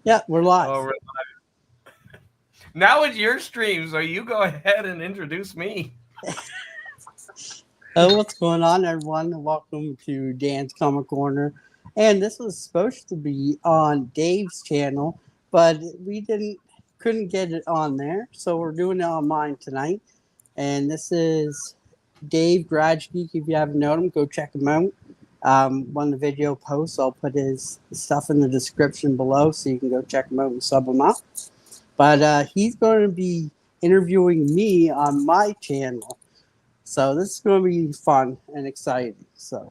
Yeah, we're live. Oh, now it's your stream, so you go ahead and introduce me. What's going on, everyone? Welcome to Dan's Comic Corner. And this was supposed to be on Dave's channel, but we couldn't get it on there, so we're doing it on mine tonight. And this is Dave Garage Geek. If you haven't known him, go check him out. One of the video posts, I'll put his stuff in the description below, so you can go check him out and sub him up. But he's going to be interviewing me on my channel. So this is going to be fun and exciting. So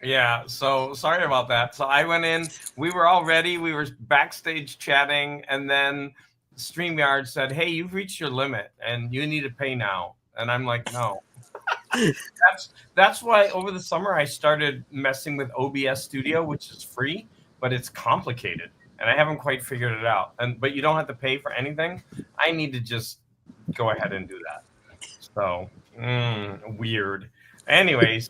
Yeah, so sorry about that. So I went in, we were all ready, we were backstage chatting, and then StreamYard said, "Hey, you've reached your limit and you need to pay now." And I'm like, no. That's why over the summer I started messing with OBS Studio, which is free, but it's complicated. And I haven't quite figured it out. But you don't have to pay for anything. I need to just go ahead and do that. So weird. Anyways,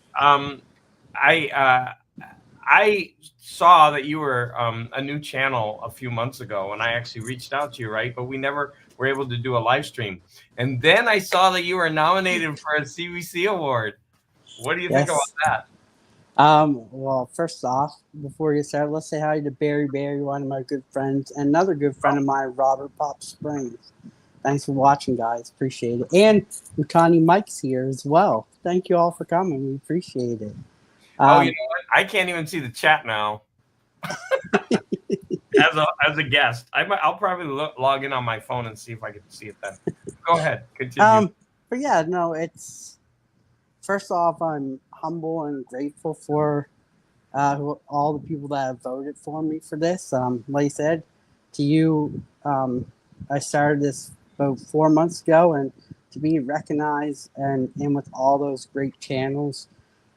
I saw that you were a new channel a few months ago, and I actually reached out to you, right? But we never were able to do a live stream. And then I saw that you were nominated for a CBC award. What do you think about that? Well, first off, before you start, let's say hi to Barry, one of my good friends, and another good friend of mine, Robert Pop Springs. Thanks for watching, guys. Appreciate it. And Connie Mike's here as well. Thank you all for coming. We appreciate it. Oh, you know what? I can't even see the chat now. as a guest, I'll probably log in on my phone and see if I can see it then. Go ahead, continue. But yeah, no, it's first off, I'm humble and grateful for all the people that have voted for me for this. Like I said to you, I started this about 4 months ago, and to be recognized and with all those great channels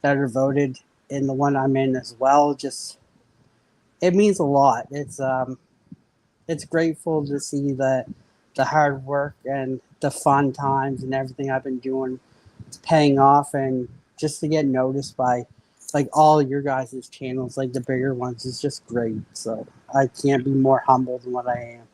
that are voted in the one I'm in as well, just it means a lot. It's grateful to see that the hard work and the fun times and everything I've been doing is paying off, and just to get noticed by like all your guys' channels, like the bigger ones, is just great. So I can't be more humble than what I am.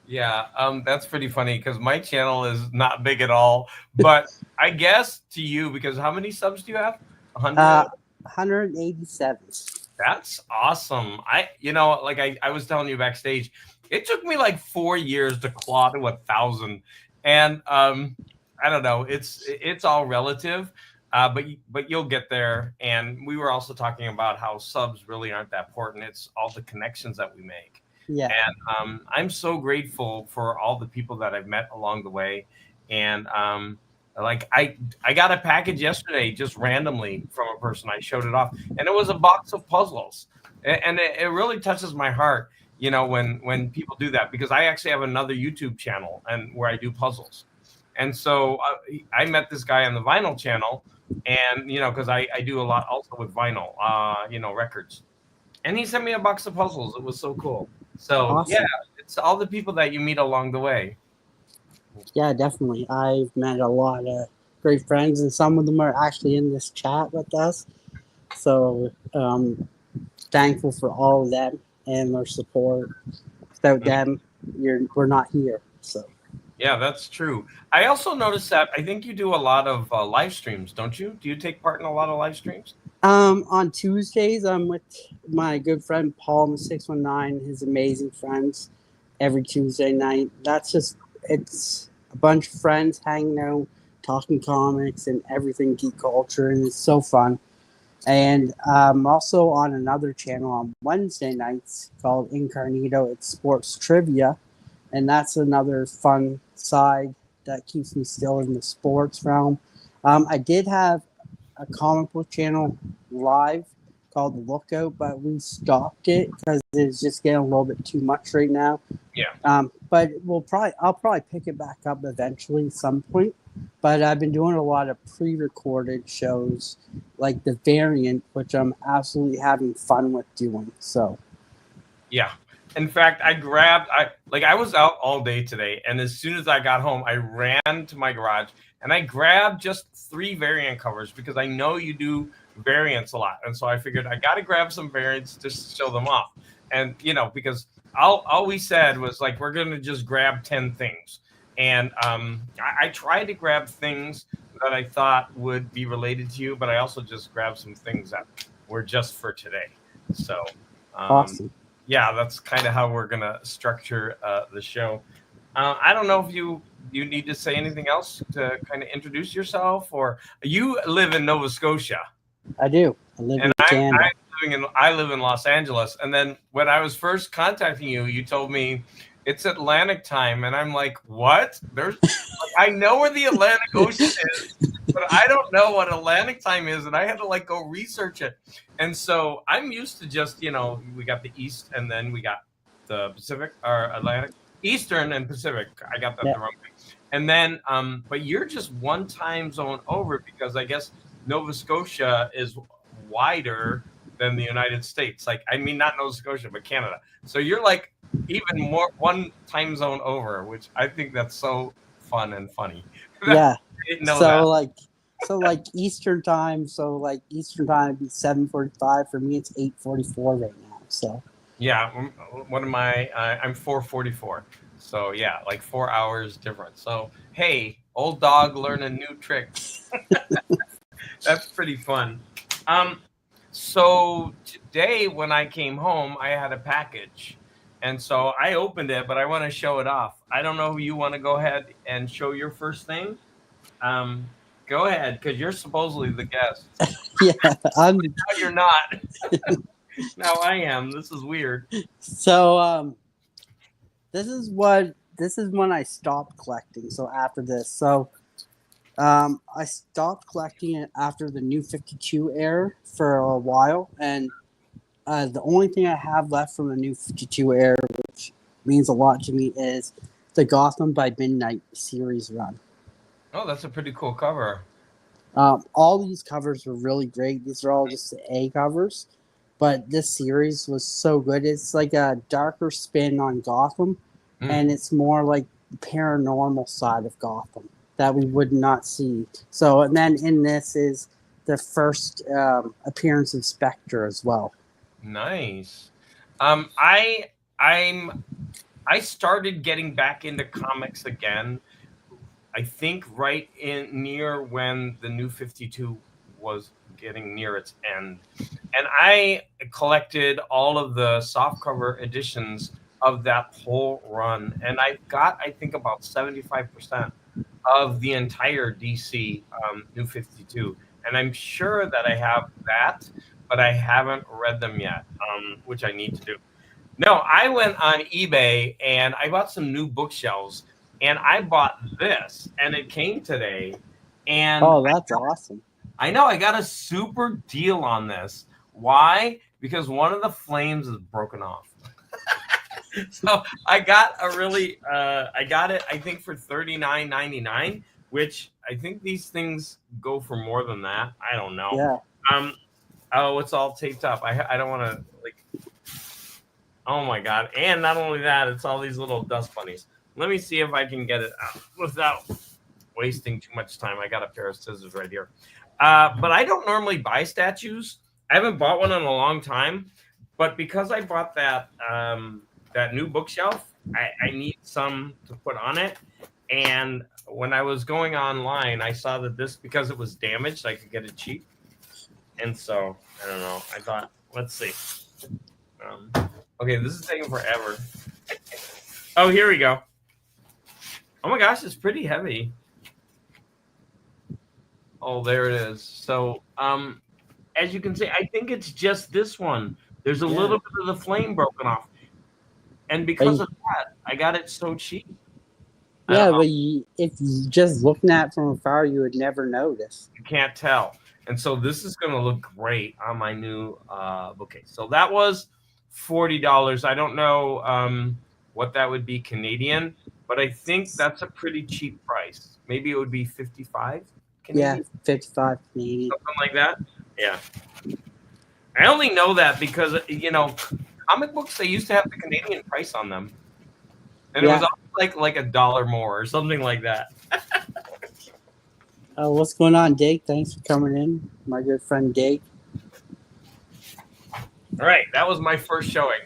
Yeah, that's pretty funny because my channel is not big at all. But I guess to you, because how many subs do you have? 100? 187. That's awesome. I was telling you backstage, it took me like 4 years to claw to 1,000, and I don't know. It's all relative, but you'll get there. And we were also talking about how subs really aren't that important. It's all the connections that we make. Yeah. And I'm so grateful for all the people that I've met along the way. And like I got a package yesterday just randomly from a person. I showed it off, and it was a box of puzzles. And it really touches my heart, you know, when people do that, because I actually have another YouTube channel and where I do puzzles. And so I met this guy on the vinyl channel, and, you know, because I do a lot also with vinyl, records. And he sent me a box of puzzles. It was so cool. So, awesome. Yeah, it's all the people that you meet along the way. Yeah, definitely. I've met a lot of great friends, and some of them are actually in this chat with us. So, thankful for all of them and their support. Without them, we're not here. So. Yeah, that's true. I also noticed that I think you do a lot of live streams, don't you? Do you take part in a lot of live streams? On Tuesdays, I'm with my good friend Paul in 619, his amazing friends, every Tuesday night. It's a bunch of friends hanging out, talking comics and everything geek culture, and it's so fun. And also on another channel on Wednesday nights called Incarnito. It's sports trivia, and that's another fun side that keeps me still in the sports realm. I did have a comic book channel live called The Lookout, but we stopped it because it's just getting a little bit too much right now. Yeah. But I'll probably pick it back up eventually at some point. But I've been doing a lot of pre-recorded shows like The Variant, which I'm absolutely having fun with doing. So, yeah. In fact, I was out all day today, and as soon as I got home, I ran to my garage and I grabbed just 3 variant covers because I know you do variants a lot. And so I figured I got to grab some variants just to show them off. and because all we said was like we're gonna just grab 10 things, and I tried to grab things that I thought would be related to you, but I also just grabbed some things that were just for today. So Awesome. yeah, that's kind of how we're gonna structure the show. I don't know if you need to say anything else to kind of introduce yourself, or you live in Nova Scotia. I do. I live in Canada. I live in Los Angeles. And then when I was first contacting you, you told me it's Atlantic time, and I'm like, what? I know where the Atlantic Ocean is, but I don't know what Atlantic time is, and I had to like go research it. And so I'm used to just we got the East, and then we got the Pacific or Atlantic, Eastern and Pacific. I got that the wrong way. And then, but you're just one time zone over, because I guess Nova Scotia is wider than the United States. Like, I mean, not Nova Scotia, but Canada. So you're like even more one time zone over, which I think that's so fun and funny. Yeah. I didn't know that. So Eastern time. So like Eastern time would be 7:45 for me. It's 8:44 right now. So yeah, what am I? I'm 4:44. So yeah, like 4 hours difference. So hey, old dog learning new tricks. That's pretty fun. So today when I came home, I had a package, and so I opened it, but I want to show it off. I don't know if you want to go ahead and show your first thing. Go ahead, because you're supposedly the guest. Yeah, now you're not. Now I am. This is weird. So this is when I stopped collecting. So after this, I stopped collecting it after the New 52 era for a while, and the only thing I have left from the New 52 era, which means a lot to me, is the Gotham by Midnight series run. Oh, that's a pretty cool cover. All these covers were really great. These are all just A covers, but this series was so good. It's like a darker spin on Gotham, and it's more like the paranormal side of Gotham that we would not see. So, and then in this is the first appearance of Spectre as well. Nice. I started getting back into comics again, I think right in near when the New 52 was getting near its end. And I collected all of the softcover editions of that whole run. And I got, I think, about 75% of the entire DC New 52. And I'm sure that I have that, but I haven't read them yet, which I need to do. No, I went on eBay and I bought some new bookshelves, and I bought this, and it came today. And oh, that's awesome. I know, I got a super deal on this. Why? Because one of the flames is broken off. So I got a really, I got it, I think, for $39.99, which I think these things go for more than that. I don't know. Yeah. Oh, it's all taped up. I don't want to, like, oh my God. And not only that, it's all these little dust bunnies. Let me see if I can get it out without wasting too much time. I got a pair of scissors right here. But I don't normally buy statues. I haven't bought one in a long time. But because I bought that that new bookshelf, I need some to put on it. And when I was going online, I saw that this, because it was damaged, I could get it cheap. And so, I don't know. I thought, let's see. Okay, this is taking forever. Oh, here we go. Oh my gosh, it's pretty heavy. Oh, there it is. So, as you can see, I think it's just this one. There's a little bit of the flame broken off. And because of that, I got it so cheap. Yeah, but if you just looking at it from afar, you would never notice. You can't tell. And so this is going to look great on my new bookcase. So that was $40. I don't know what that would be Canadian, but I think that's a pretty cheap price. Maybe it would be 55 Canadian? Yeah, 55 Canadian. Something like that? Yeah. I only know that because, you know, comic books, they used to have the Canadian price on them. And it was like $1 more or something like that. What's going on, Dake? Thanks for coming in, my good friend Dake. All right, that was my first showing.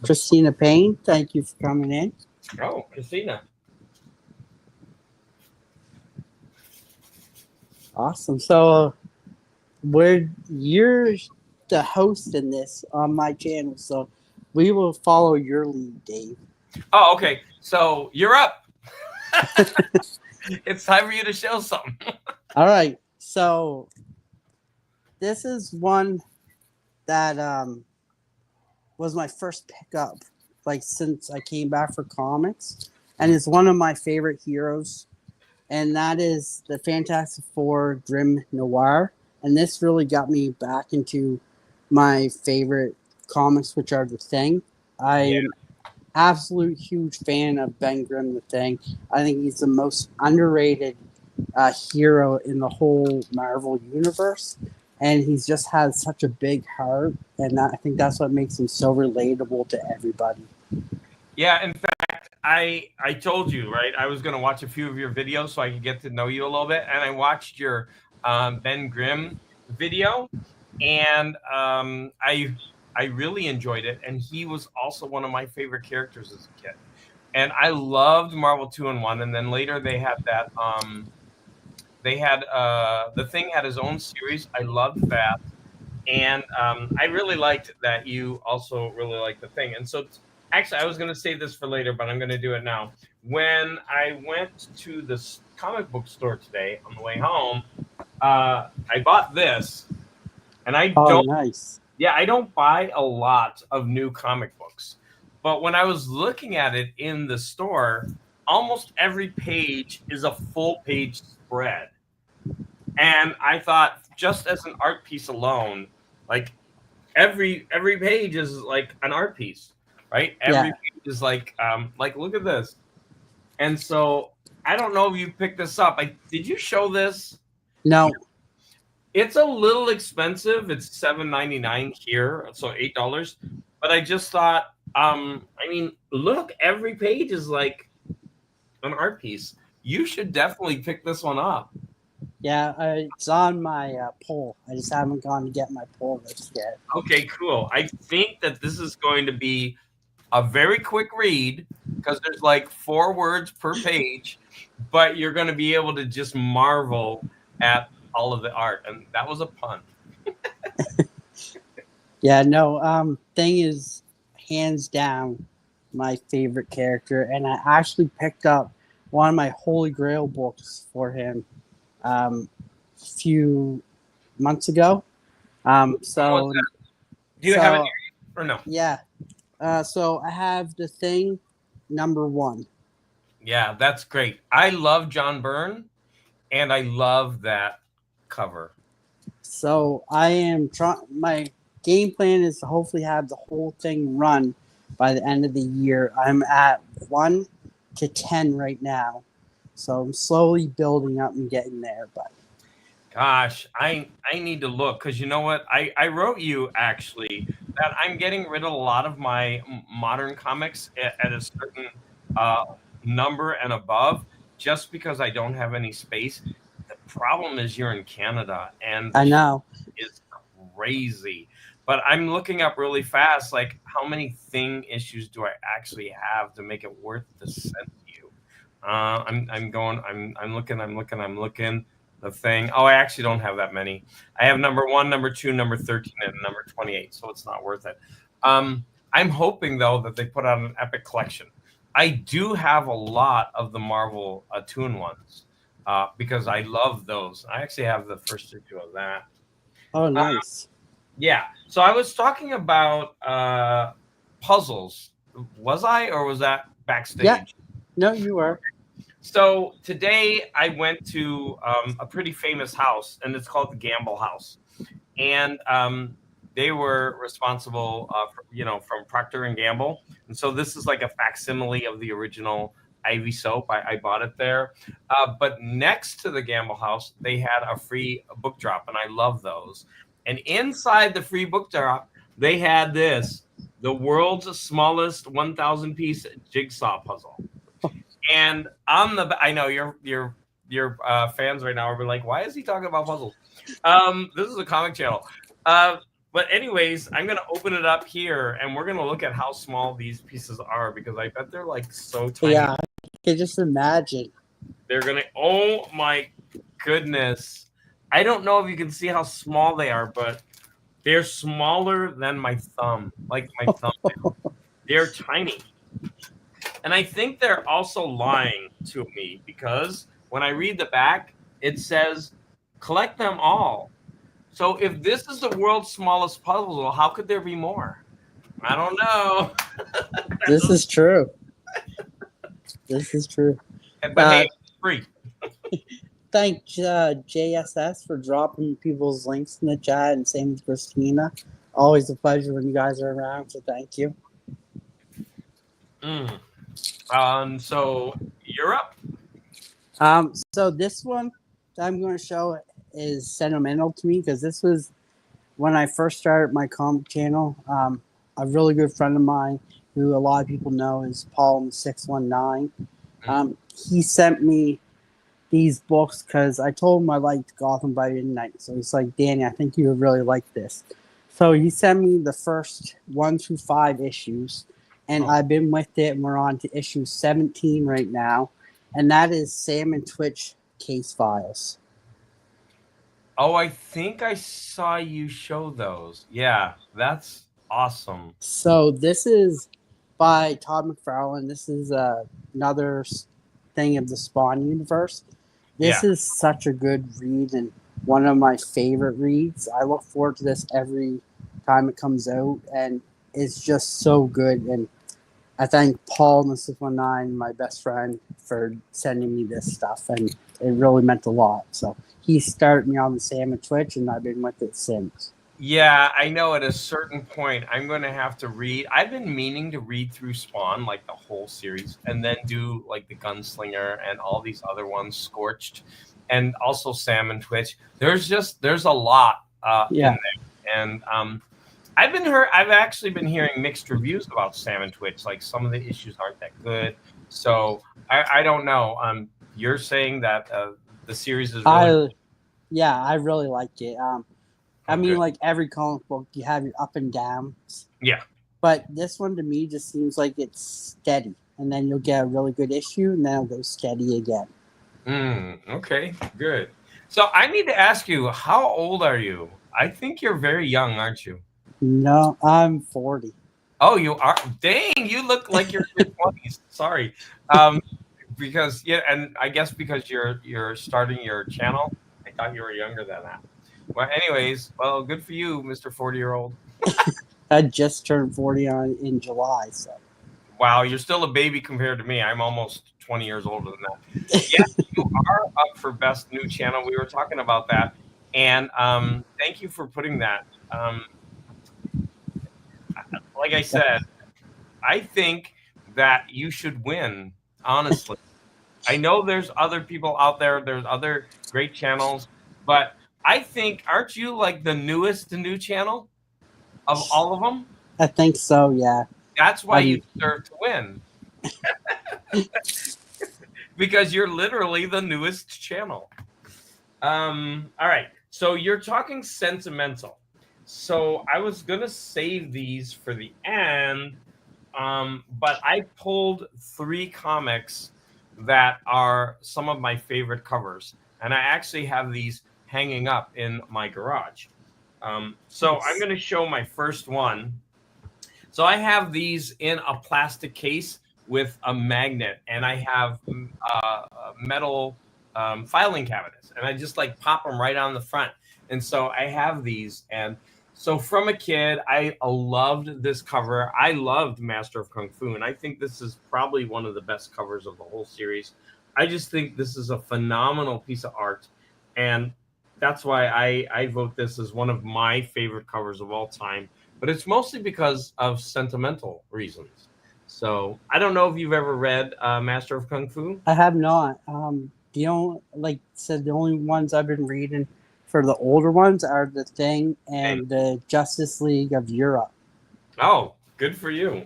Christina Payne, thank you for coming in. Oh, Christina. Awesome. So you're the host in this on my channel, so we will follow your lead, Dave. Oh, okay. So you're up. It's time for you to show something. All right. So this is one that was my first pickup, like since I came back for comics, and it's one of my favorite heroes, and that is the Fantastic Four Grim Noir. And this really got me back into my favorite comics, which are The Thing. I'm absolute huge fan of Ben Grimm, The Thing. I think he's the most underrated hero in the whole Marvel universe, and he's just has such a big heart, and I think that's what makes him so relatable to everybody. Yeah, in fact, I told you, right? I was going to watch a few of your videos so I could get to know you a little bit, and I watched your Ben Grimm video, and I really enjoyed it, and he was also one of my favorite characters as a kid. And I loved Marvel 2-in-1, and then later they had that The Thing had his own series. I loved that. And I really liked that you also really liked The Thing. And so actually, I was going to save this for later, but I'm going to do it now. When I went to the comic book store today on the way home, I bought this, and I don't. Nice. Yeah, I don't buy a lot of new comic books, but when I was looking at it in the store, almost every page is a full page spread, and I thought, just as an art piece alone, like every page is like an art piece, right? Every page is like look at this. And so I don't know if you picked this up. Did you show this? No. It's a little expensive. It's $7.99 here, so $8. But I just thought, I mean, look, every page is like an art piece. You should definitely pick this one up. Yeah, it's on my poll. I just haven't gone to get my poll list yet. Okay, cool. I think that this is going to be a very quick read because there's like 4 words per page, but you're going to be able to just marvel at all of the art. And that was a pun. Yeah, no, Thing is hands down my favorite character, and I actually picked up one of my Holy Grail books for him a few months ago. So do you have it or no? Yeah. So I have The Thing #1. Yeah, that's great. I love John Byrne, and I love that cover. So I am trying. My game plan is to hopefully have the whole thing run by the end of the year. I'm at 1 to 10 right now, so I'm slowly building up and getting there. But gosh, I need to look, because you know what? I wrote you actually that I'm getting rid of a lot of my modern comics at a certain number and above, just because I don't have any space. The problem is you're in Canada, and I know it's crazy. But I'm looking up really fast, like how many Thing issues do I actually have to make it worth the send to you? I'm looking. The Thing. Oh, I actually don't have that many. I have #1, #2, #13, and #28, so it's not worth it. I'm hoping though that they put out an epic collection. I do have a lot of the Marvel 2-in-1s because I love those. I actually have the first issue of that. Oh, nice. Yeah. So I was talking about puzzles. Was I, or was that backstage? Yeah. No, you were. So today I went to a pretty famous house, and it's called the Gamble House, and they were responsible, from Procter and Gamble, and so this is like a facsimile of the original Ivy soap. I bought it there, but next to the Gamble House, they had a free book drop, and I love those. And inside the free book drop, they had the world's smallest 1,000-piece jigsaw puzzle. And on I know your fans right now are like, why is he talking about puzzles? This is a comic channel. But anyways, I'm gonna open it up here, and we're gonna look at how small these pieces are because I bet they're like so tiny. Yeah, I can just imagine. They're gonna. Oh my goodness! I don't know if you can see how small they are, but they're smaller than my thumb, like my thumbnail. They're tiny, and I think they're also lying to me because when I read the back, it says collect them all. So if this is the world's smallest puzzle, how could there be more? I don't know. This is true. This is true. But hey, it's free. Thank JSS for dropping people's links in the chat, and same with Christina. Always a pleasure when you guys are around, so thank you. So you're up. So this one that I'm going to show is sentimental to me because this was when I first started my comic channel. A really good friend of mine who a lot of people know is Paul 619. He sent me these books because I told him I liked Gotham by Midnight. So he's like, Danny, I think you would really like this. So he sent me the first 1 through 5 issues, and I've been with it, and we're on to issue 17 right now, and that is Sam and Twitch case files. Oh, I think I saw you show those. Yeah, that's awesome. So this is by Todd McFarlane. This is another thing of the Spawn universe. This is such a good read and one of my favorite reads. I look forward to this every time it comes out, and it's just so good. And I thank Paul and 619, my best friend, for sending me this stuff, and it really meant a lot. So he started me on the Sam and Twitch, and I've been with it since. Yeah, I know at a certain point I'm going to have to read. I've been meaning to read through Spawn, like the whole series, and then do like the Gunslinger and all these other ones, Scorched, and also Sam and Twitch. There's a lot in there. And I've actually been hearing mixed reviews about Sam and Twitch. Like some of the issues aren't that good. So I don't know. You're saying that the series is really I really like it. I mean, like every comic book, you have your up and downs. Yeah. But this one to me just seems like it's steady. And then you'll get a really good issue, and then it'll go steady again. Okay, good. So I need to ask you, how old are you? I think you're very young, aren't you? No, I'm 40. Oh, you are? Dang, you look like you're in your 20s. Sorry. Because, and I guess because you're starting your channel, I thought you were younger than that. Well, anyways, well, good for you, Mr. 40-year-old. I just turned 40 in July, so. Wow, you're still a baby compared to me. I'm almost 20 years older than that. Yes, you are up for Best New Channel. We were talking about that. And thank you for putting that. Like I said, I think that you should win, honestly. I know there's other people out there. There's other great channels. But I think, aren't you like the newest new channel of all of them? I think so, yeah. That's why you deserve to win. Because you're literally the newest channel. All right. So you're talking sentimental. So I was going to save these for the end. But I pulled 3 comics that are some of my favorite covers. And I actually have these hanging up in my garage. So I'm going to show my first one. So I have these in a plastic case with a magnet, and I have metal filing cabinets, and I just like pop them right on the front. And so I have these. And so from a kid, I loved this cover. I loved Master of Kung Fu, and I think this is probably one of the best covers of the whole series. I just think this is a phenomenal piece of art, and that's why I vote this as one of my favorite covers of all time. But it's mostly because of sentimental reasons. So I don't know if you've ever read Master of Kung Fu. I have not. The only ones I've been reading for the older ones are The Thing and the Justice League of Europe. Oh, good for you.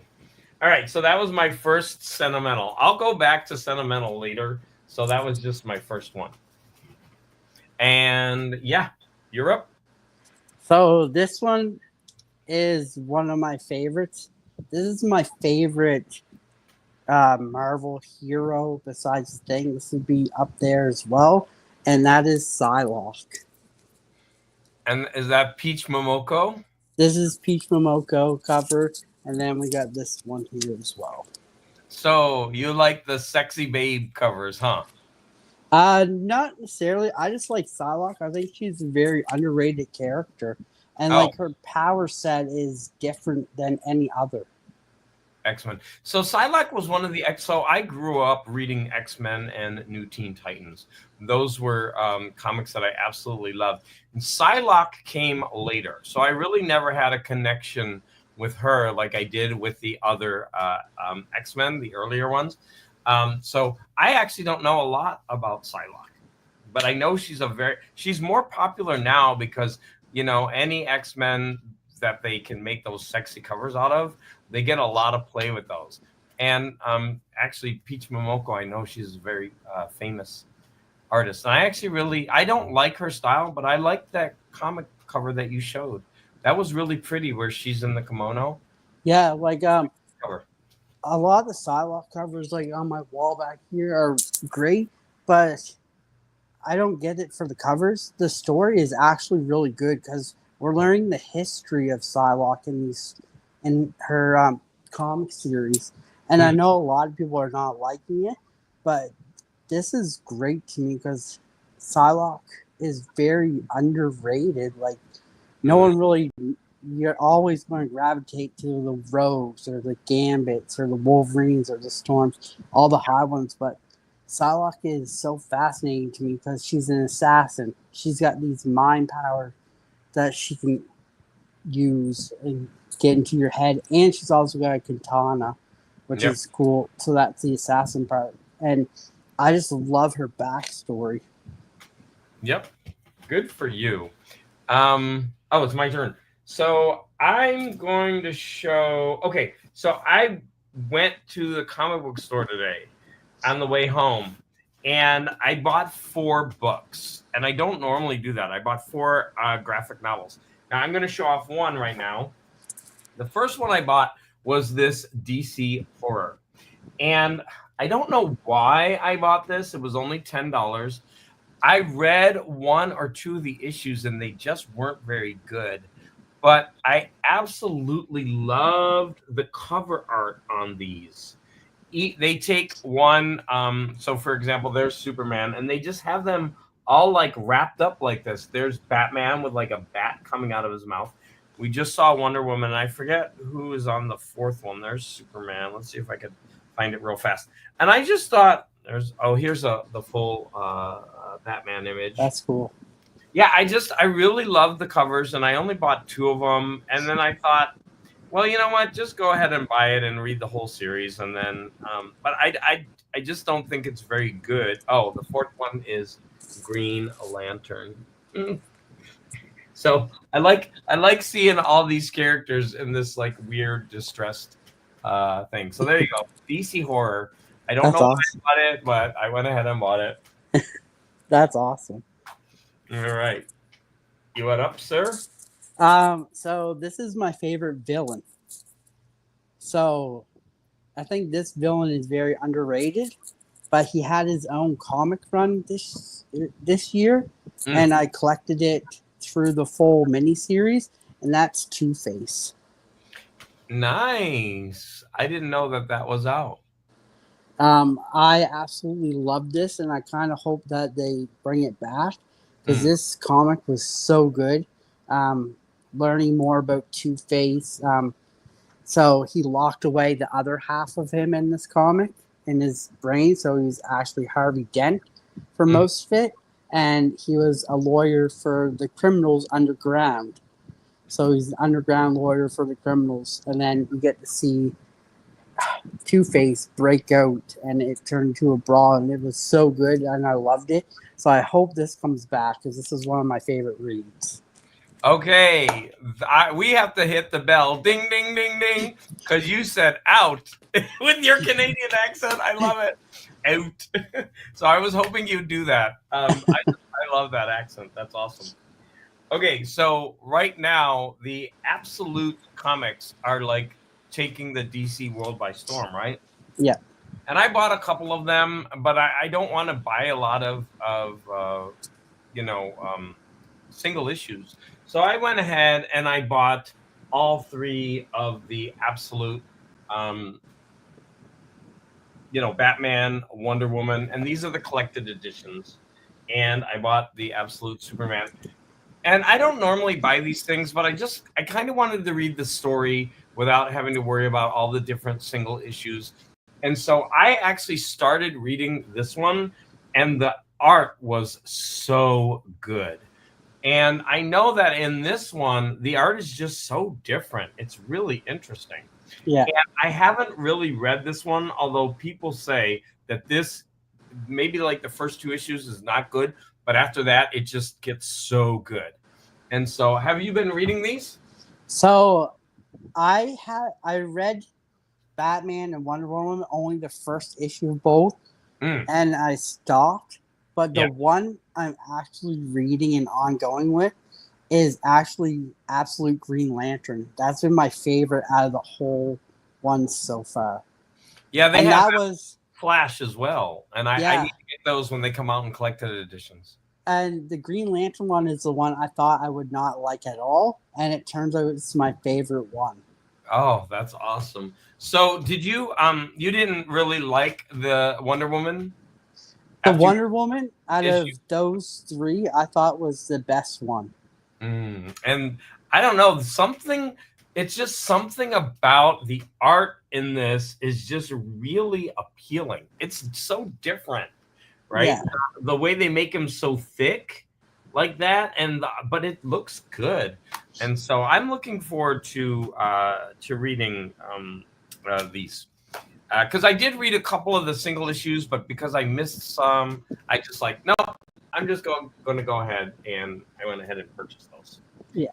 All right, so that was my first sentimental. I'll go back to sentimental later. So that was just my first one. And yeah, you're up. So this one is one of my favorites. This is my favorite Marvel hero besides Thing. This would be up there as well, and that is Psylocke. And is that Peach Momoko? This is Peach Momoko cover, and then we got this one here as well. So you like the sexy babe covers, huh? Not necessarily. I just like Psylocke. I think she's a very underrated character, and like her power set is different than any other. X-Men. So Psylocke was one of the So I grew up reading X-Men and New Teen Titans. Those were comics that I absolutely loved. And Psylocke came later, so I really never had a connection with her like I did with the other X-Men, the earlier ones. So I actually don't know a lot about Psylocke, but I know she's more popular now because, you know, any X-Men that they can make those sexy covers out of, they get a lot of play with those. And actually Peach Momoko, I know she's a very famous artist. And I don't like her style, but I like that comic cover that you showed. That was really pretty where she's in the kimono. Yeah, like cover. A lot of the Psylocke covers like on my wall back here are great, but I don't get it for the covers. The story is actually really good because we're learning the history of Psylocke in her comic series. And I know a lot of people are not liking it, but this is great to me because Psylocke is very underrated. Like, no one really, you're always going to gravitate to the Rogues or the Gambits or the Wolverines or the Storms, all the high ones. But Psylocke is so fascinating to me because she's an assassin. She's got these mind power that she can use and get into your head. And she's also got a katana, which is cool. So that's the assassin part. And I just love her backstory. Yep. Good for you. Oh, it's my turn. So I'm going to show. Okay. So I went to the comic book store today on the way home, and I bought 4 books. And I don't normally do that. I bought 4 graphic novels. Now I'm going to show off one right now. The first one I bought was this DC horror. And I don't know why I bought this. It was only $10. I read 1 or 2 of the issues, and they just weren't very good. But I absolutely loved the cover art on these. They take one, so for example, there's Superman, and they just have them all like wrapped up like this. There's Batman with like a bat coming out of his mouth. We just saw Wonder Woman, and I forget who is on the 4th one. There's Superman. Let's see if I could find it real fast. And I just thought here's the full Batman image. That's cool. Yeah, I really love the covers, and I only bought 2 of them. And then I thought, well, you know what? Just go ahead and buy it and read the whole series. And then, but I just don't think it's very good. Oh, the 4th one is Green Lantern. So I like seeing all these characters in this like weird distressed thing. So there you go, DC horror. I don't know why I bought it, but I went ahead and bought it. That's awesome. All right, you what up, sir? So this is my favorite villain. So I think this villain is very underrated, but he had his own comic run this year, and I collected it through the full miniseries, and that's Two-Face. Nice. I didn't know that was out. I absolutely love this, and I kind of hope that they bring it back because this comic was so good. Learning more about Two-Face. So he locked away the other half of him in this comic in his brain, so he's actually Harvey Dent for most of it, and he was a lawyer for the criminals underground. So he's an underground lawyer for the criminals, and then you get to see Two-Face break out, and it turned into a brawl, and it was so good, and I loved it. So I hope this comes back because this is one of my favorite reads. Okay, we have to hit the bell, ding, ding, ding, ding, because you said out with your Canadian accent. I love it. Out. So I was hoping you'd do that. I love that accent. That's awesome. Okay, so right now the Absolute comics are like taking the DC world by storm, right? Yeah. And I bought a couple of them, but I don't want to buy a lot of you know single issues. So I went ahead and I bought all three of the Absolute, um, Batman, Wonder Woman, and these are the collected editions. And I bought the Absolute Superman. And I don't normally buy these things, but I kind of wanted to read the story without having to worry about all the different single issues. And so I actually started reading this one, and the art was so good. And I know that in this one, the art is just so different. It's really interesting. Yeah. And I haven't really read this one, although people say that this maybe like the first two issues is not good, but after that, it just gets so good. And so, have you been reading these? So I read Batman and Wonder Woman only the first issue of both, and I stopped. But the one I'm actually reading and ongoing with is actually Absolute Green Lantern. That's been my favorite out of the whole ones so far. Yeah, they and have that was Flash as well, and I need to get those when they come out in collected editions. And the Green Lantern one is the one I thought I would not like at all, and it turns out it's my favorite one. Oh, that's awesome. So, did you you didn't really like the Wonder Woman? The Wonder Woman out of those three, I thought was the best one. And I don't know, it's just something about the art in this is just really appealing. It's so different, right? Yeah. The way they make him so thick like that, but it looks good. And so I'm looking forward to reading these. Because I did read a couple of the single issues, but because I missed some, I just like, no, I'm just going to go ahead, and I went ahead and purchased those. Yeah.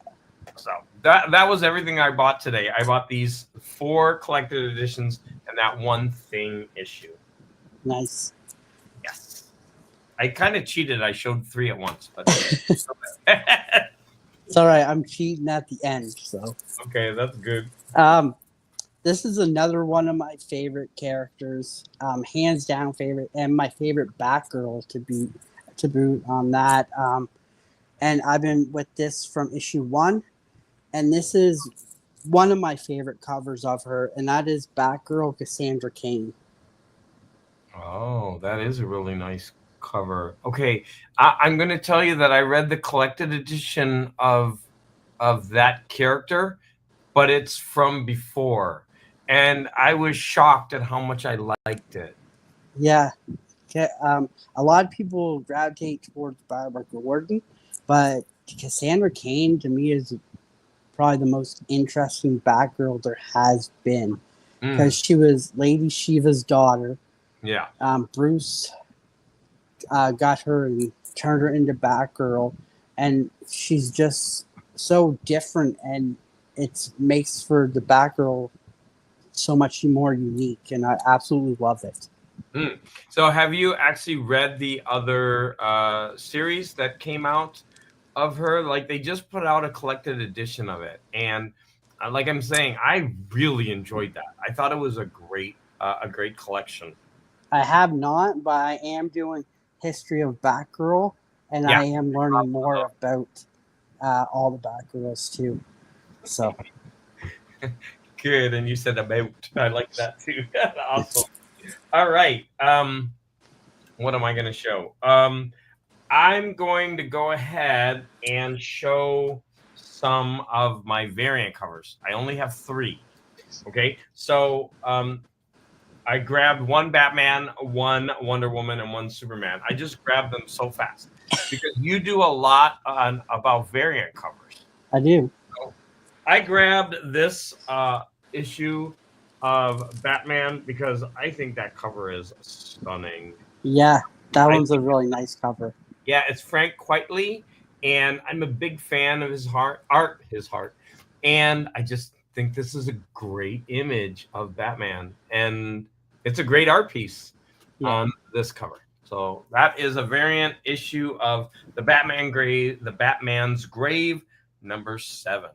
So that was everything I bought today. I bought these 4 collected editions and that one Thing issue. Nice. Yes. I kind of cheated. I showed 3 at once, but it's all right. I'm cheating at the end, so. Okay, that's good. This is another one of my favorite characters, hands down favorite, and my favorite Batgirl to boot on that. And I've been with this from issue 1, and this is one of my favorite covers of her, and that is Batgirl Cassandra Cain. Oh, that is a really nice cover. Okay, I'm going to tell you that I read the collected edition of that character, but it's from before, and I was shocked at how much I liked it. Yeah. A lot of people gravitate towards Barbara Gordon, but Cassandra Cain to me is probably the most interesting Batgirl there has been, because she was Lady Shiva's daughter. Yeah. Bruce got her and turned her into Batgirl, and she's just so different, and it makes for the Batgirl so much more unique, and I absolutely love it. So have you actually read the other series that came out of her? Like, they just put out a collected edition of it, and like I'm saying, I really enjoyed that. I thought it was a great collection. I have not, but I am doing History of Batgirl, and I am learning more about all the Batgirls too. So good, and you said about. I like that too. Awesome. All right. What am I going to show? I'm going to go ahead and show some of my variant covers. I only have 3. Okay, so I grabbed 1 Batman, 1 Wonder Woman, and 1 Superman. I just grabbed them so fast because you do a lot about variant covers. I do. So I grabbed this issue of Batman because I think that cover is stunning. Yeah, that one's a really nice cover. Yeah, it's Frank Quitely, and I'm a big fan of his art, and I just think this is a great image of Batman, and it's a great art piece on this cover. So So that is a variant issue of the Batman's Grave, number 7.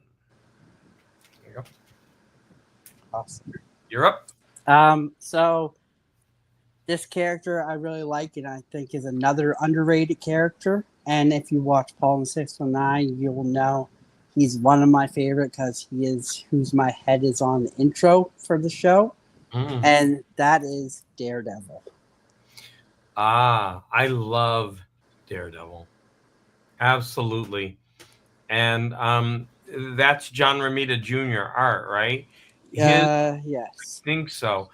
There you go. Awesome. You're up. So this character I really like, and I think is another underrated character. And if you watch Paul and 619, you will know he's one of my favorite because he is whose my head is on the intro for the show, and that is Daredevil. I love Daredevil. Absolutely. And that's John Romita Jr. art, right? Yes. I think so.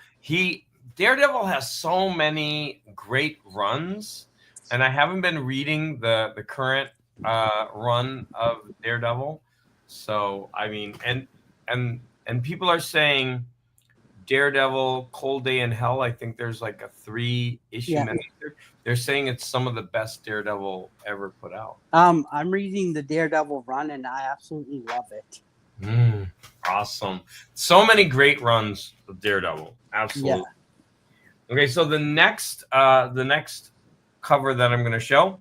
Daredevil has so many great runs, and I haven't been reading the current run of Daredevil. So I mean, and people are saying Daredevil, Cold Day in Hell. I think there's like a 3-issue miniseries. They're saying it's some of the best Daredevil ever put out. I'm reading the Daredevil run, and I absolutely love it. Awesome. So many great runs of Daredevil. Absolutely. Yeah. Okay, so the next cover that I'm going to show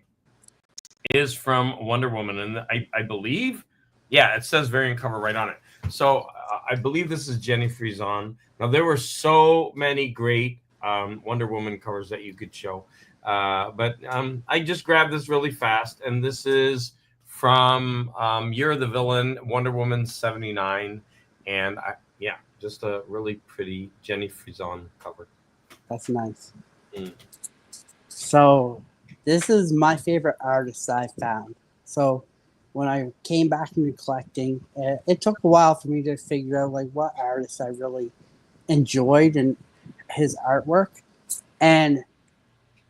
is from Wonder Woman, and I believe, it says variant cover right on it. So I believe this is Jenny Frison. Now there were so many great Wonder Woman covers that you could show, but I just grabbed this really fast, and this is from Year of the Villain, Wonder Woman 79, and just a really pretty Jenny Frison cover. That's nice. So this is my favorite artist I found. So when I came back into collecting, it took a while for me to figure out like what artist I really enjoyed and his artwork. And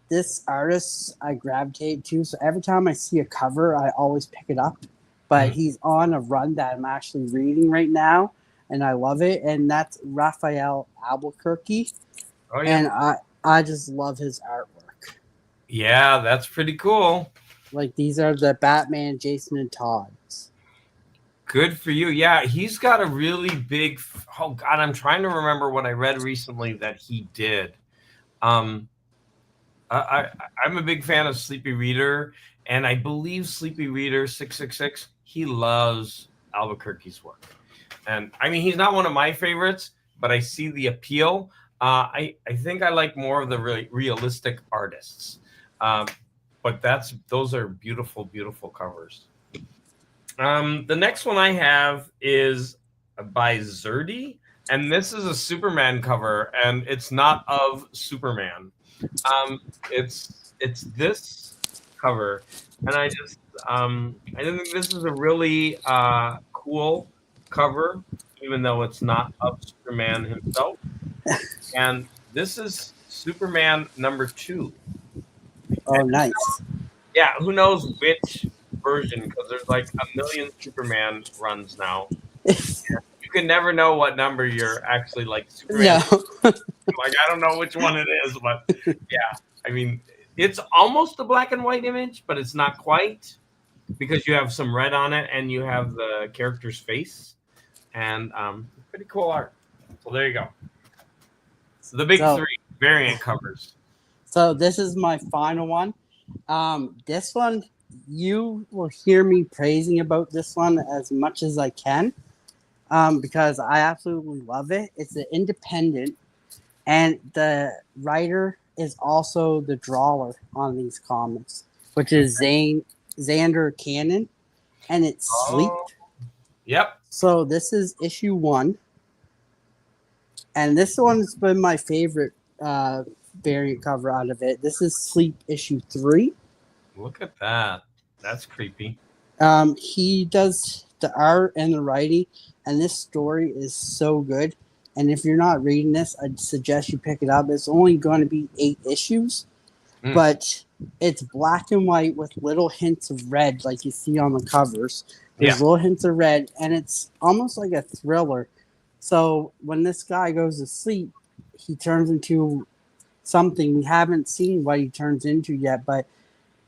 this artist I gravitate to. So every time I see a cover, I always pick it up. But he's on a run that I'm actually reading right now, and I love it. And that's Raphael Albuquerque. Oh, yeah. And I just love his artwork. Yeah, that's pretty cool. Like these are the Batman, Jason, and Todd's. Good for you. Yeah, he's got a really big. Oh God, I'm trying to remember what I read recently that he did. I'm a big fan of Sleepy Reader, and I believe Sleepy Reader 666. He loves Albuquerque's work, and I mean he's not one of my favorites, but I see the appeal. I think I like more of the really realistic artists. But those are beautiful, beautiful covers. The next one I have is by Zerdy, and this is a Superman cover, and it's not of Superman. It's this cover, and I think this is a really cool cover, even though it's not of Superman himself. And this is Superman number 2. Oh, nice. Yeah, who knows which version, because there's like a million Superman runs now. You can never know what number you're actually like Superman. Yeah. Like, I don't know which one it is, but yeah. I mean, it's almost a black and white image, but it's not quite, because you have some red on it and you have the character's face. And pretty cool art. So there you go. So the big 3 variant covers. So this is my final one. This one, you will hear me praising about this one as much as I can, because I absolutely love it. It's an independent, and the writer is also the drawer on these comics, which is Xander Cannon, and it's Sleep. Yep. So this is issue 1, and this one's been my favorite variant cover out of it. This is Sleep issue 3. Look at that. That's creepy. He does the art and the writing, and this story is so good. And if you're not reading this, I'd suggest you pick it up. It's only going to be 8 issues, but it's black and white with little hints of red, like you see on the covers. There's little hints of red, and it's almost like a thriller. So when this guy goes to sleep, he turns into something. We haven't seen what he turns into yet, but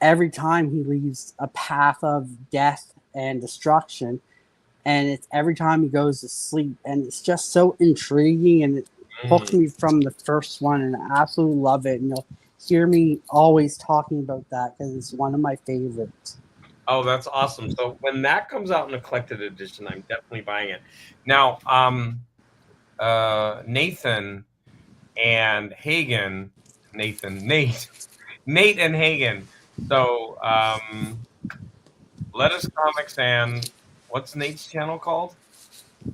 every time he leaves a path of death and destruction, and it's every time he goes to sleep, and it's just so intriguing, and it hooked me from the first one, and I absolutely love it. And hear me always talking about that because it's one of my favorites. Oh, that's awesome. So when that comes out in a collected edition, I'm definitely buying it. Now, Nathan and Hagen, Nate and Hagen. So, Lettuce Comics and what's Nate's channel called?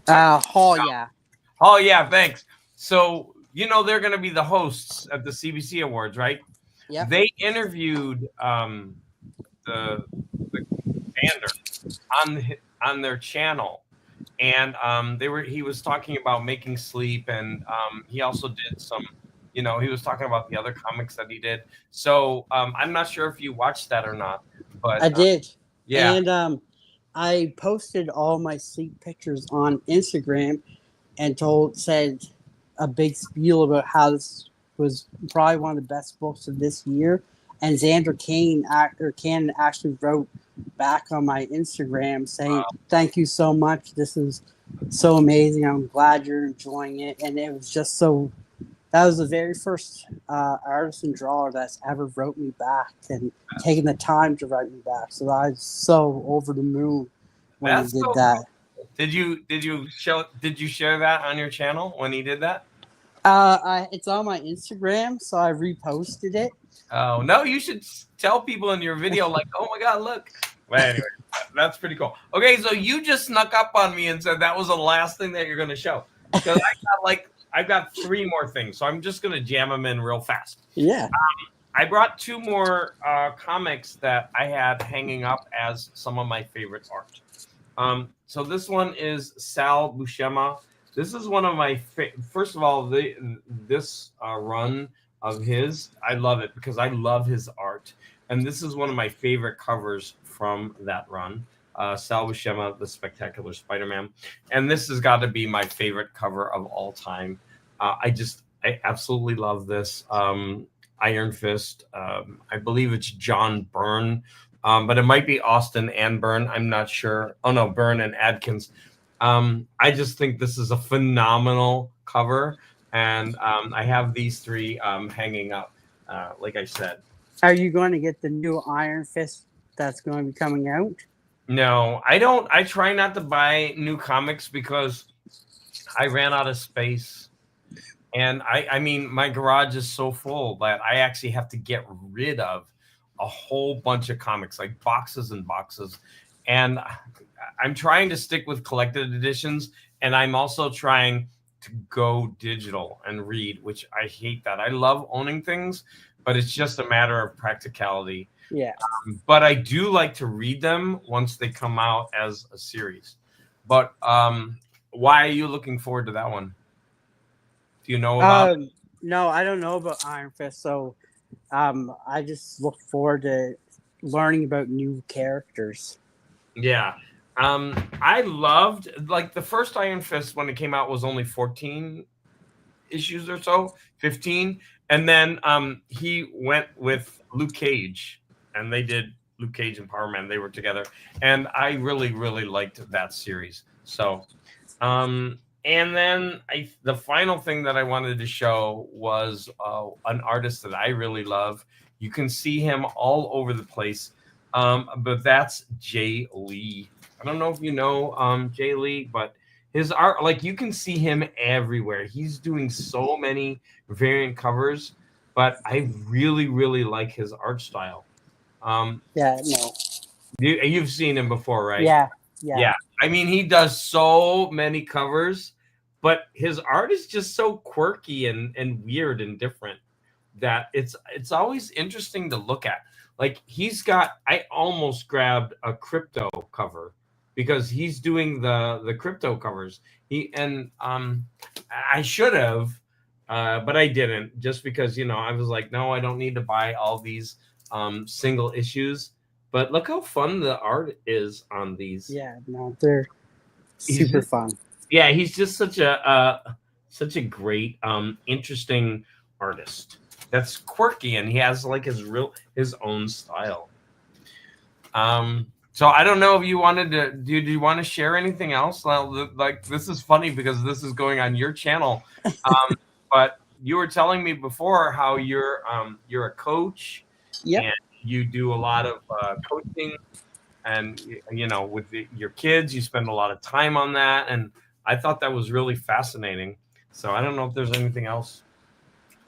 Oh yeah. Oh yeah, thanks. So they're going to be the hosts at the CBC Awards, right? Yep. They interviewed the commander on their channel, and he was talking about Making Sleep, and he also did some. He was talking about the other comics that he did. So I'm not sure if you watched that or not, but I did. Yeah. And I posted all my sleep pictures on Instagram and said a big spiel about how this was probably one of the best books of this year. And Xander Cannon actually wrote back on my Instagram saying, "Thank you so much. This is so amazing. I'm glad you're enjoying it." And it was just so. That was the very first artist and drawer that's ever wrote me back and taken the time to write me back. So I was so over the moon when he did that. Did you share that on your channel when he did that? It's on my Instagram, so I reposted it. Oh no, you should tell people in your video like, "Oh my God, look." Well, anyway, that's pretty cool. Okay, so you just snuck up on me and said that was the last thing that you're going to show, because I've got 3 more things, so I'm just going to jam them in real fast. Yeah. I brought 2 more comics that I had hanging up as some of my favorite art. So this one is Sal Buscema. This is one of my first of all, this run of his, I love it because I love his art, and this is one of my favorite covers from that run. Sal Buscema, The Spectacular Spider-Man, and this has got to be my favorite cover of all time. I absolutely love this. Iron Fist. I believe it's John Byrne, but it might be Austin and Byrne. I'm not sure. Oh no, Byrne and Adkins. I just think this is a phenomenal cover, and I have these 3 hanging up. Like I said. Are you going to get the new Iron Fist that's going to be coming out? No, I don't. I try not to buy new comics because I ran out of space. And I mean, my garage is so full that I actually have to get rid of a whole bunch of comics, like boxes and boxes. And I'm trying to stick with collected editions. And I'm also trying to go digital and read, which I hate that. I love owning things, but it's just a matter of practicality. Yeah. But I do like to read them once they come out as a series. But why are you looking forward to that one? Do you know about it? No, I don't know about Iron Fist. So I just look forward to learning about new characters. Yeah. I loved, like, the first Iron Fist when it came out was only 14 issues or so, 15. And then he went with Luke Cage, and they did Luke Cage and Power Man. They were together. And I really, really liked that series. So, and then the final thing that I wanted to show was an artist that I really love. You can see him all over the place, but that's Jay Lee. I don't know if you know Jay Lee, but his art, like, you can see him everywhere. He's doing so many variant covers, but I really, really like his art style. Yeah, no. You've seen him before, right? Yeah. I mean, he does so many covers, but his art is just so quirky and weird and different that it's always interesting to look at. Like, I almost grabbed a crypto cover because he's doing the crypto covers. I should have, but I didn't, just because, I was like, no, I don't need to buy all these single issues. But look how fun the art is on these. Yeah, no, they're super fun. Yeah, he's just such a great, interesting artist. That's quirky, and he has like his own style. So I don't know if you wanted to do you want to share anything else? Like, this is funny because this is going on your channel. But you were telling me before how you're a coach Yep. and you do a lot of coaching, and with your kids, you spend a lot of time on that, and I thought that was really fascinating. So I don't know if there's anything else.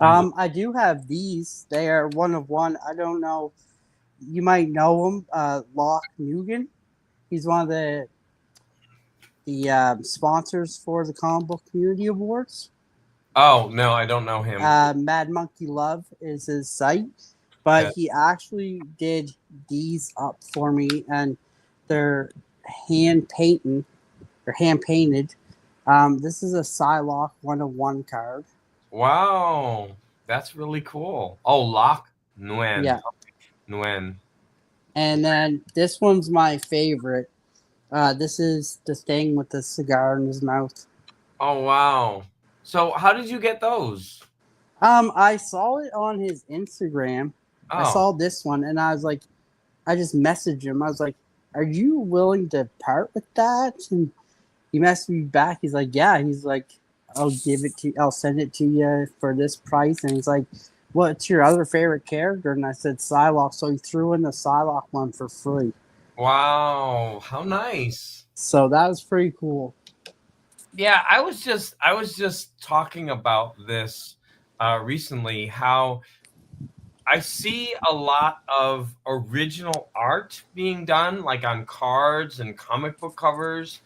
I do have these. They are one of one. I don't know. You might know him, Locke Nugent. He's one of the sponsors for the Comic Book Community Awards. Oh no, I don't know him. Mad Monkey Love is his site, but he actually did these up for me, and they're hand painted. This is a Psylocke 101 card. Wow, that's really cool. Oh, Locke Nguyen. Yeah. Nguyen. And then this one's my favorite. This is the Thing with the cigar in his mouth. Oh wow. So how did you get those? I saw it on his Instagram. Oh. I saw this one, and I was like, I just messaged him. I was like, "Are you willing to part with that?" And he messaged me back. He's like, "Yeah." He's like, "I'll send it to you for this price." And he's like, "What's your other favorite character?" And I said, "Psylocke." So he threw in the Psylocke one for free. Wow, how nice. So that was pretty cool. Yeah, I was just talking about this recently, how I see a lot of original art being done, like on cards and comic book covers.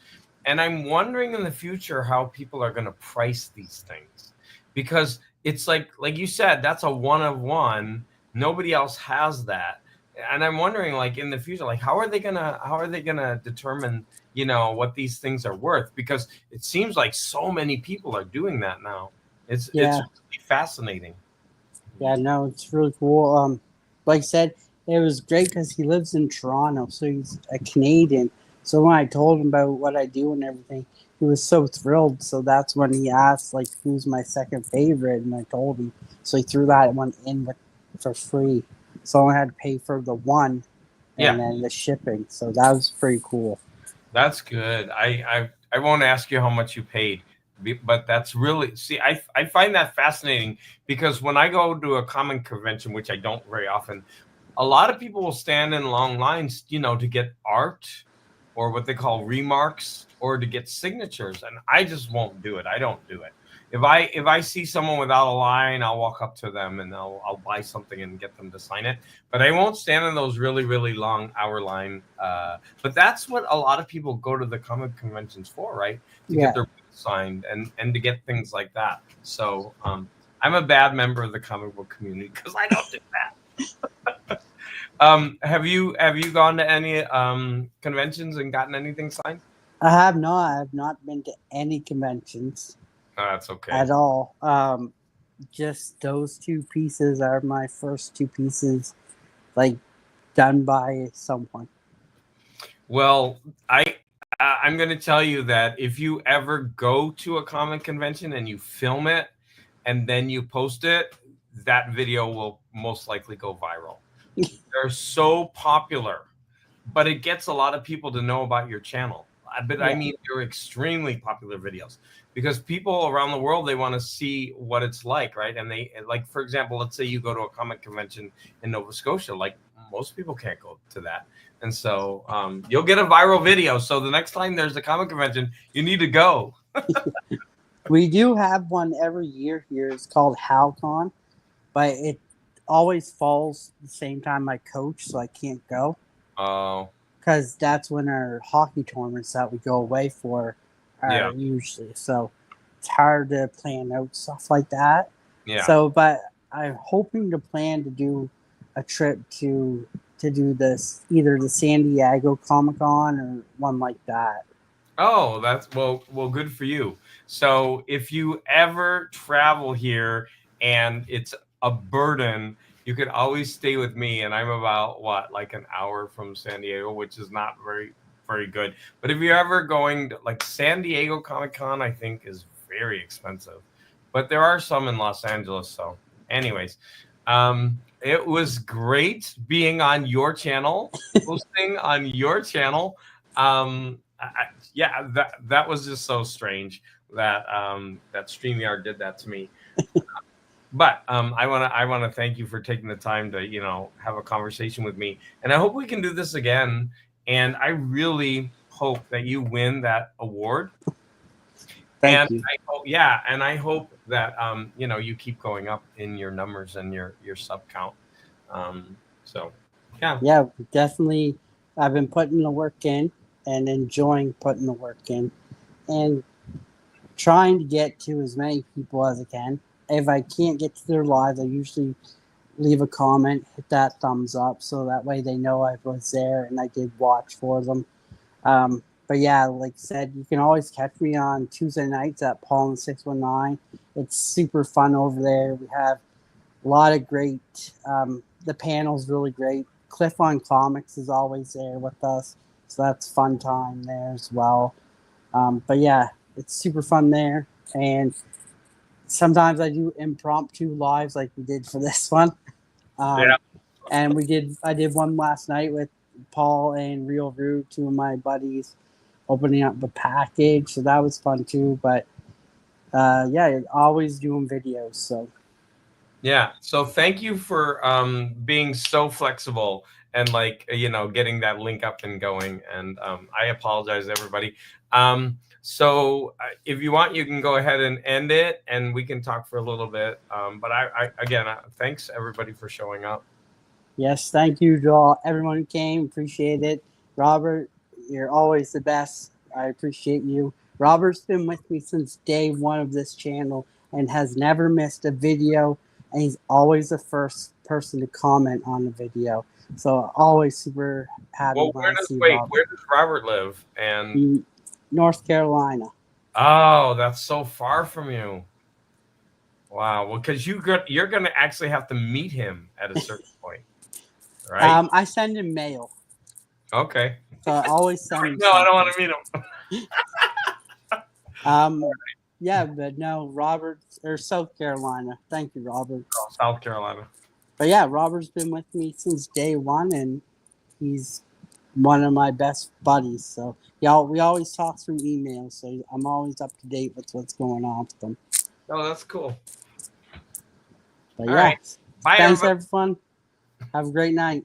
And I'm wondering in the future how people are going to price these things, because it's like you said, that's a one of one. Nobody else has that. And I'm wondering, like, in the future, like, how are they gonna determine, what these things are worth? Because it seems like so many people are doing that now. It's really fascinating. Yeah, no, it's really cool. Like I said, it was great because he lives in Toronto, so he's a Canadian. So when I told him about what I do and everything, he was so thrilled. So that's when he asked, like, who's my second favorite, and I told him. So he threw that one in for free. So I had to pay for the one, and then the shipping. So that was pretty cool. That's good. I won't ask you how much you paid, but that's really, see, I find that fascinating, because when I go to a comic convention, which I don't very often, a lot of people will stand in long lines, to get art or what they call remarks, or to get signatures, and I just won't do it. I don't do it. If I see someone without a line, I'll walk up to them and I'll buy something and get them to sign it. But I won't stand in those really, really long hour line. But that's what a lot of people go to the comic conventions for, right? To get their books signed and to get things like that. So I'm a bad member of the comic book community because I don't do that. Have you gone to any conventions and gotten anything signed? I have not. I have not been to any conventions. Oh, that's okay. At all. Just those two pieces are my first two pieces, like, done by someone. Well, I'm going to tell you that if you ever go to a comic convention and you film it and then you post it, that video will most likely go viral. They're so popular, but it gets a lot of people to know about your channel. But I mean, they're extremely popular videos, because people around the world, they want to see what it's like, right? And they, like, for example, let's say you go to a comic convention in Nova Scotia, like, most people can't go to that. And so you'll get a viral video. So the next time there's a comic convention, you need to go. We do have one every year here. It's called HowCon, but it always falls the same time I coach, so I can't go. Oh. Because that's when our hockey tournaments that we go away for are usually. So it's hard to plan out stuff like that. Yeah. So, but I'm hoping to plan to do a trip to do this, either the San Diego Comic-Con or one like that. Oh, that's well, good for you. So if you ever travel here and it's a burden, you could always stay with me, and I'm about like an hour from San Diego, which is not very, very good. But if you're ever going to, like, San Diego Comic-Con, I think is very expensive, but there are some in Los Angeles. So anyways, it was great being on your channel, posting on your channel. That was just so strange that that StreamYard did that to me. But I want to thank you for taking the time to, you know, have a conversation with me, and I hope we can do this again. And I really hope that you win that award. Thank And you. I hope, yeah, and I hope that you know, you keep going up in your numbers and your sub count. So yeah, Yeah, definitely. I've been putting the work in and enjoying putting the work in and trying to get to as many people as I can. If I can't get to their lives, I usually leave a comment, hit that thumbs up, so that way they know I was there and I did watch for them. But yeah, like I said, you can always catch me on Tuesday nights at Paul and 619. It's super fun over there. We have a lot of great. The panel's really great. Cliff on Comics is always there with us, so that's fun time there as well. But yeah, it's super fun there, and sometimes I do impromptu lives like we did for this one. yeah, And we did. I did one last night with Paul and Real Rude, two of my buddies, opening up the package, so that was fun too. But yeah, always doing videos. So yeah. So thank you for being so flexible and, like, you know, getting that link up and going. And I apologize, everybody. So if you want, you can go ahead and end it, and we can talk for a little bit. But I again, thanks everybody for showing up. yes, thank you to all, everyone who came. Appreciate it. Robert, you're always the best. I appreciate you. Robert's been with me since day one of this channel and has never missed a video. And he's always the first person to comment on the video. So always super happy Well, when I see where Robert. does Robert live? And In North Carolina. oh, that's so far from you. Wow. Well, because you're gonna actually have to meet him at a certain point, right? I send him mail. Okay. So I always send him No, I don't something. want to meet him. Yeah, but no, Robert or South Carolina. Thank you, Robert. Oh, South Carolina. But yeah, Robert's been with me since day one, and he's one of my best buddies. So yeah, we always talk through emails, so I'm always up to date with what's going on with them. Oh, that's cool. But All yeah, right. Bye, thanks everybody. everyone. Have a great night.